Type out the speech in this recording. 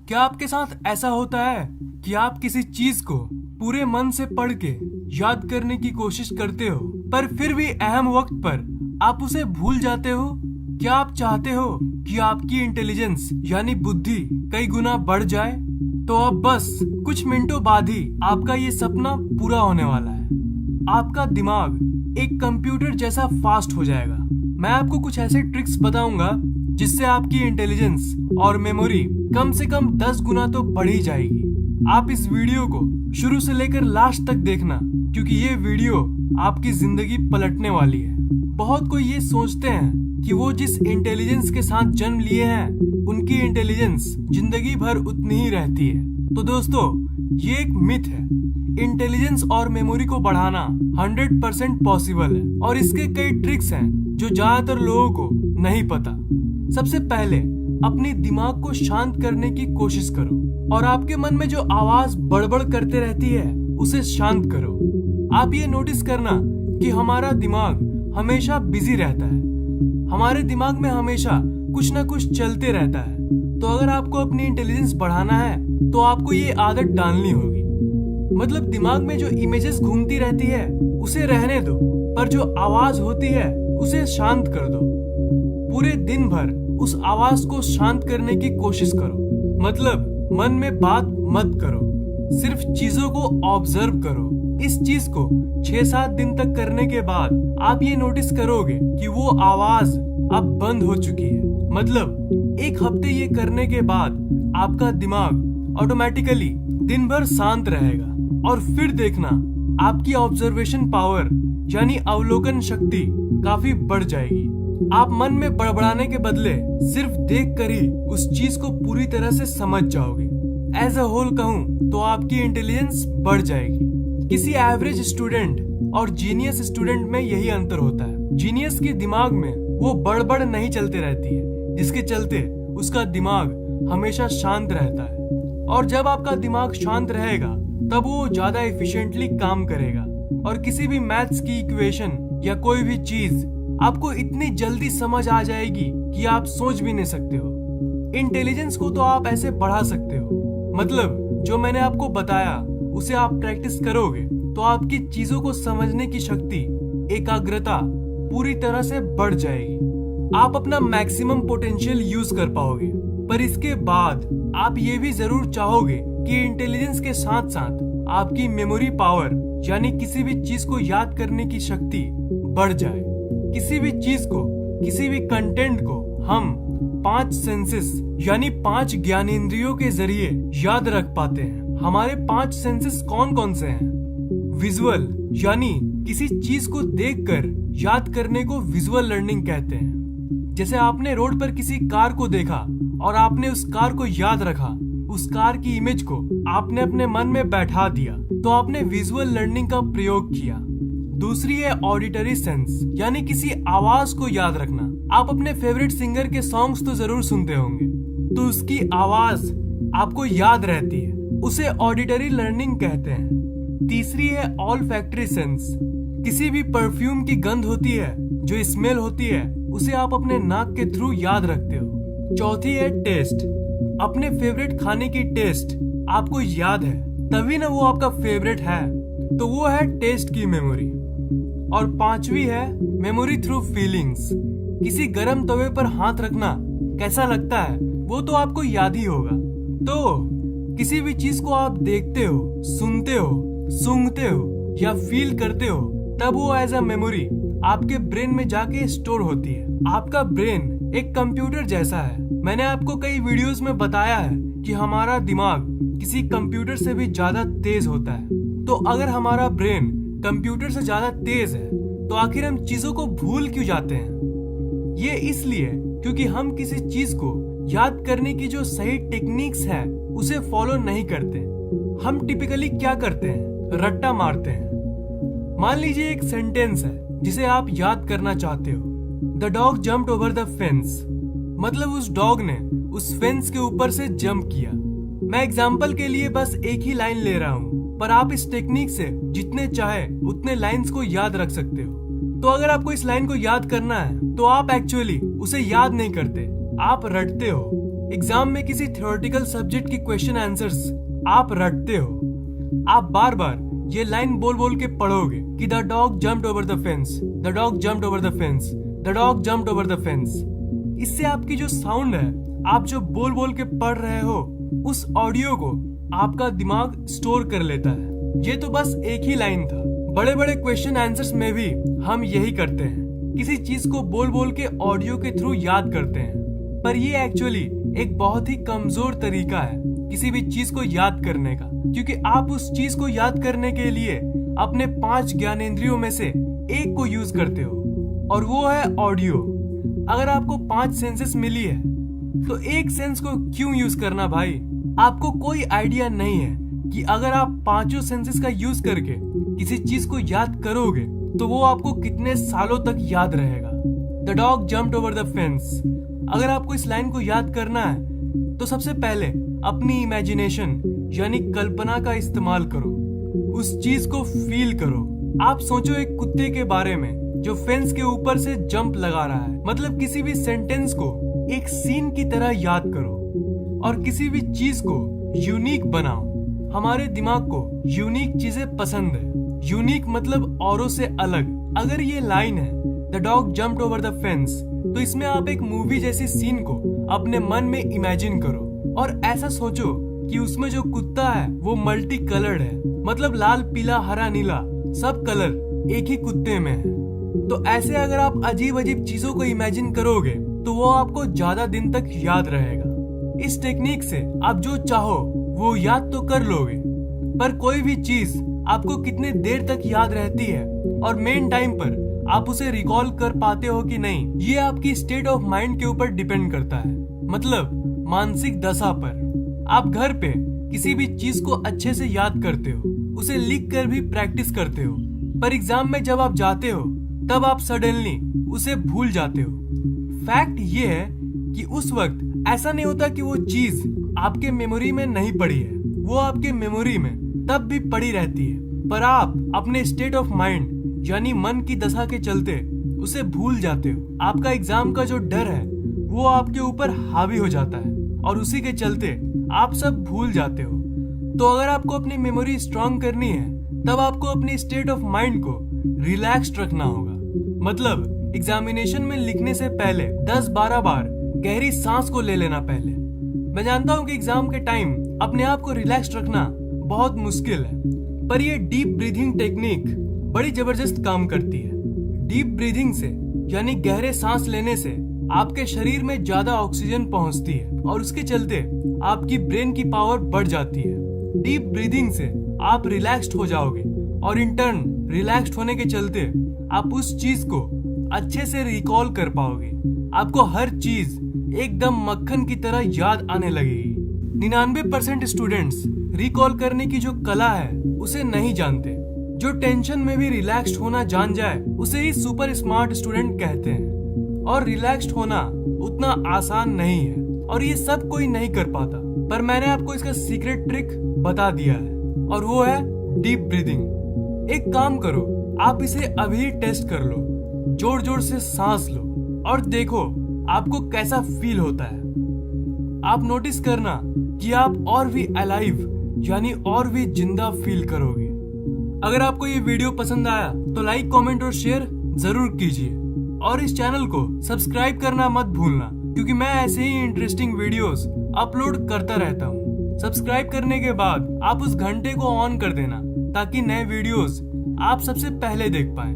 क्या आपके साथ ऐसा होता है कि आप किसी चीज को पूरे मन से पढ़ के याद करने की कोशिश करते हो, पर फिर भी अहम वक्त पर आप उसे भूल जाते हो? क्या आप चाहते हो कि आपकी इंटेलिजेंस यानी बुद्धि कई गुना बढ़ जाए? तो अब बस कुछ मिनटों बाद ही आपका ये सपना पूरा होने वाला है। आपका दिमाग एक कंप्यूटर जैसा फास्ट हो जाएगा। मैं आपको कुछ ऐसे ट्रिक्स बताऊंगा जिससे आपकी इंटेलिजेंस और मेमोरी कम से कम 10 गुना तो बढ़ ही जाएगी। आप इस वीडियो को शुरू से लेकर लास्ट तक देखना, क्योंकि ये वीडियो आपकी जिंदगी पलटने वाली है। बहुत कोई ये सोचते हैं कि वो जिस इंटेलिजेंस के साथ जन्म लिए हैं उनकी इंटेलिजेंस जिंदगी भर उतनी ही रहती है। तो दोस्तों, ये एक मिथ है। इंटेलिजेंस और मेमोरी को बढ़ाना 100% पॉसिबल है और इसके कई ट्रिक्स हैं जो ज्यादातर लोगों को नहीं पता। सबसे पहले अपने दिमाग को शांत करने की कोशिश करो और आपके मन में जो आवाज बड़बड़ करते रहती है उसे शांत करो। आप ये नोटिस करना कि हमारा दिमाग हमेशा बिजी रहता है। हमारे दिमाग में हमेशा कुछ ना कुछ चलते रहता है। तो अगर आपको अपनी इंटेलिजेंस बढ़ाना है तो आपको ये आदत डालनी होगी। मतलब दिमाग में जो इमेजेस घूमती रहती है उसे रहने दो, पर जो आवाज होती है उसे शांत कर दो। पूरे दिन भर उस आवाज को शांत करने की कोशिश करो। मतलब मन में बात मत करो, सिर्फ चीजों को ऑब्जर्व करो। इस चीज को 6-7 दिन तक करने के बाद आप ये नोटिस करोगे कि वो आवाज अब बंद हो चुकी है। मतलब एक हफ्ते ये करने के बाद आपका दिमाग ऑटोमेटिकली दिन भर शांत रहेगा और फिर देखना आपकी ऑब्जर्वेशन पावर यानी अवलोकन शक्ति काफी बढ़ जाएगी। आप मन में बड़बड़ाने के बदले सिर्फ देख कर ही उस चीज को पूरी तरह से समझ जाओगे। एज अ होल कहूँ तो आपकी इंटेलिजेंस बढ़ जाएगी। किसी एवरेज स्टूडेंट और जीनियस स्टूडेंट में यही अंतर होता है। जीनियस के दिमाग में वो बड़बड़ नहीं चलते रहती है, जिसके चलते उसका दिमाग हमेशा शांत रहता है। और जब आपका दिमाग शांत रहेगा तब वो ज्यादा एफिशिएंटली काम करेगा और किसी भी मैथ्स की इक्वेशन या कोई भी चीज आपको इतनी जल्दी समझ आ जाएगी कि आप सोच भी नहीं सकते हो। इंटेलिजेंस को तो आप ऐसे बढ़ा सकते हो। मतलब जो मैंने आपको बताया उसे आप प्रैक्टिस करोगे तो आपकी चीजों को समझने की शक्ति, एकाग्रता पूरी तरह से बढ़ जाएगी। आप अपना मैक्सिमम पोटेंशियल यूज कर पाओगे। पर इसके बाद आप ये भी जरूर चाहोगे कि इंटेलिजेंस के साथ साथ आपकी मेमोरी पावर यानी किसी भी चीज को याद करने की शक्ति बढ़ जाए। किसी भी चीज को, किसी भी कंटेंट को हम 5 सेंसेस यानी 5 ज्ञानेंद्रियों के जरिए याद रख पाते हैं। हमारे 5 सेंसेस कौन कौन से हैं? विजुअल यानी किसी चीज को देखकर याद करने को विजुअल लर्निंग कहते हैं। जैसे आपने रोड पर किसी कार को देखा और आपने उस कार को याद रखा, उस कार की इमेज को आपने अपने मन में बैठा दिया, तो आपने विजुअल लर्निंग का प्रयोग किया। दूसरी है ऑडिटरी सेंस यानी किसी आवाज को याद रखना। आप अपने फेवरेट सिंगर के सॉन्ग्स तो जरूर सुनते होंगे, तो उसकी आवाज आपको याद रहती है, उसे ऑडिटरी लर्निंग कहते हैं। तीसरी है ऑल्फैक्टरी सेंस। किसी भी परफ्यूम की गंध होती है, जो स्मेल होती है, उसे आप अपने नाक के थ्रू याद रखते हो। चौथी है टेस्ट। अपने फेवरेट खाने की टेस्ट आपको याद है, तभी ना वो आपका फेवरेट है, तो वो है टेस्ट की मेमोरी। और पांचवी है मेमोरी थ्रू फीलिंग्स। किसी गर्म तवे पर हाथ रखना कैसा लगता है वो तो आपको याद ही होगा। तो किसी भी चीज को आप देखते हो, सुनते हो, सूंघते हो या फील करते हो, तब वो एज अ मेमोरी आपके ब्रेन में जाके स्टोर होती है। आपका ब्रेन एक कंप्यूटर जैसा है। मैंने आपको कई वीडियोस में बताया है कि हमारा दिमाग किसी कंप्यूटर से भी ज्यादा तेज होता है। तो अगर हमारा ब्रेन कंप्यूटर से ज्यादा तेज है तो आखिर हम चीजों को भूल क्यों जाते हैं? ये इसलिए क्योंकि हम किसी चीज को याद करने की जो सही टेक्निक्स है उसे फॉलो नहीं करते। हम टिपिकली क्या करते हैं? रट्टा मारते हैं। मान लीजिए एक सेंटेंस है जिसे आप याद करना चाहते हो, the dog jumped over the fence. मतलब उस डॉग ने उस फेंस के ऊपर से जंप किया। मैं एग्जाम्पल के लिए बस एक ही लाइन ले रहा हूँ, पर आप इस टेक्निक से जितने चाहे उतने लाइंस को याद रख सकते हो। तो अगर आपको इस लाइन को याद करना है तो आप एक्चुअली उसे याद नहीं करते, आप रटते हो। एग्जाम में किसी थ्योरेटिकल सब्जेक्ट की क्वेश्चन आंसर्स आप रटते हो, आप बार बार ये लाइन बोल बोल के पढ़ोगे कि the dog jumped over the fence, the dog jumped over the fence, the dog jumped over the fence. इससे आपकी जो साउंड है, आप जो बोल बोल के पढ़ रहे हो, उस ऑडियो को आपका दिमाग स्टोर कर लेता है। ये तो बस एक ही लाइन था। बड़े बड़े क्वेश्चन आंसर्स में भी हम यही करते हैं, किसी चीज को बोल बोल के ऑडियो के थ्रू याद करते हैं। पर ये एक्चुअली एक बहुत ही कमजोर तरीका है किसी भी चीज को याद करने का, क्योंकि आप उस चीज को याद करने के लिए अपने 5 ज्ञानेंद्रियों में से एक को यूज करते हो, और वो है ऑडियो। अगर आपको 5 सेंसेस मिली है तो एक सेंस को क्यों यूज करना भाई? आपको कोई आइडिया नहीं है कि अगर आप 5 सेंसेस का यूज करके किसी चीज को याद करोगे तो वो आपको कितने सालों तक याद रहेगा। The dog jumped over the fence. अगर आपको इस लाइन को याद करना है तो सबसे पहले अपनी इमेजिनेशन यानी कल्पना का इस्तेमाल करो, उस चीज को फील करो। आप सोचो एक कुत्ते के बारे में जो फेंस के ऊपर से जंप लगा रहा है। मतलब किसी भी सेंटेंस को एक सीन की तरह याद करो और किसी भी चीज को यूनिक बनाओ। हमारे दिमाग को यूनिक चीजें पसंद है। यूनिक मतलब औरों से अलग। अगर ये लाइन है the dog jumped over the fence, तो इसमें आप एक मूवी जैसी सीन को अपने मन में इमेजिन करो और ऐसा सोचो कि उसमें जो कुत्ता है वो मल्टी कलर्ड है, मतलब लाल पीला हरा नीला सब कलर एक ही कुत्ते में है। तो ऐसे अगर आप अजीब अजीब चीजों को इमेजिन करोगे तो वो आपको ज्यादा दिन तक याद रहेगा। इस टेक्निक से आप जो चाहो वो याद तो कर लोगे, पर कोई भी चीज आपको कितने देर तक याद रहती है और मेन टाइम पर आप उसे रिकॉल कर पाते हो कि नहीं, ये आपकी स्टेट ऑफ माइंड के ऊपर डिपेंड करता है, मतलब मानसिक दशा पर। आप घर पे किसी भी चीज को अच्छे से याद करते हो, उसे लिख कर भी प्रैक्टिस करते हो, पर एग्जाम में जब आप जाते हो तब आप सडनली उसे भूल जाते हो। फैक्ट ये है कि उस वक्त ऐसा नहीं होता कि वो चीज आपके मेमोरी में नहीं पड़ी है, वो आपके मेमोरी में तब भी पड़ी रहती है, पर आप अपने स्टेट ऑफ माइंड यानी मन की दशा के चलते उसे भूल जाते हो। आपका एग्जाम का जो डर है वो आपके ऊपर हावी हो जाता है और उसी के चलते आप सब भूल जाते हो। तो अगर आपको अपनी मेमोरी स्ट्रांग करनी है तब आपको अपनी स्टेट ऑफ माइंड को रिलैक्स्ड रखना होगा। मतलब एग्जामिनेशन में लिखने से पहले 10-12 बार गहरी सांस को ले लेना पहले। मैं जानता हूँ कि एग्जाम के टाइम अपने आप को रिलैक्स्ड रखना बहुत मुश्किल है, पर ये डीप ब्रीथिंग टेक्निक बड़ी जबरदस्त काम करती है। डीप ब्रीथिंग से यानी गहरे सांस लेने से आपके शरीर में ज्यादा ऑक्सीजन पहुंचती है और उसके चलते आपकी ब्रेन की पावर बढ़ जाती है। डीप ब्रीथिंग से आप रिलैक्स्ड हो जाओगे और इन टर्न रिलैक्स्ड होने के चलते आप उस चीज को अच्छे से रिकॉल कर पाओगे। आपको हर चीज एकदम मक्खन की तरह याद आने लगेगी। 99% स्टूडेंट्स रिकॉल करने की जो कला है उसे नहीं जानते। जो टेंशन में भी रिलैक्स्ड होना जान जाए उसे ही सुपर स्मार्ट स्टूडेंट कहते हैं। और रिलैक्स्ड होना उतना आसान नहीं है और ये सब कोई नहीं कर पाता, पर मैंने आपको इसका सीक्रेट ट्रिक बता दिया है और वो है डीप ब्रीदिंग। एक काम करो, आप इसे अभी टेस्ट कर लो, जोर जोर से सांस लो और देखो आपको कैसा फील होता है। आप नोटिस करना कि आप और भी अलाइव यानी और भी जिंदा फील करोगे। अगर आपको ये वीडियो पसंद आया तो लाइक, कमेंट और शेयर जरूर कीजिए और इस चैनल को सब्सक्राइब करना मत भूलना, क्योंकि मैं ऐसे ही इंटरेस्टिंग वीडियोस अपलोड करता रहता हूँ। सब्सक्राइब करने के बाद आप उस घंटे को ऑन कर देना ताकि नए वीडियोस आप सबसे पहले देख पाएं।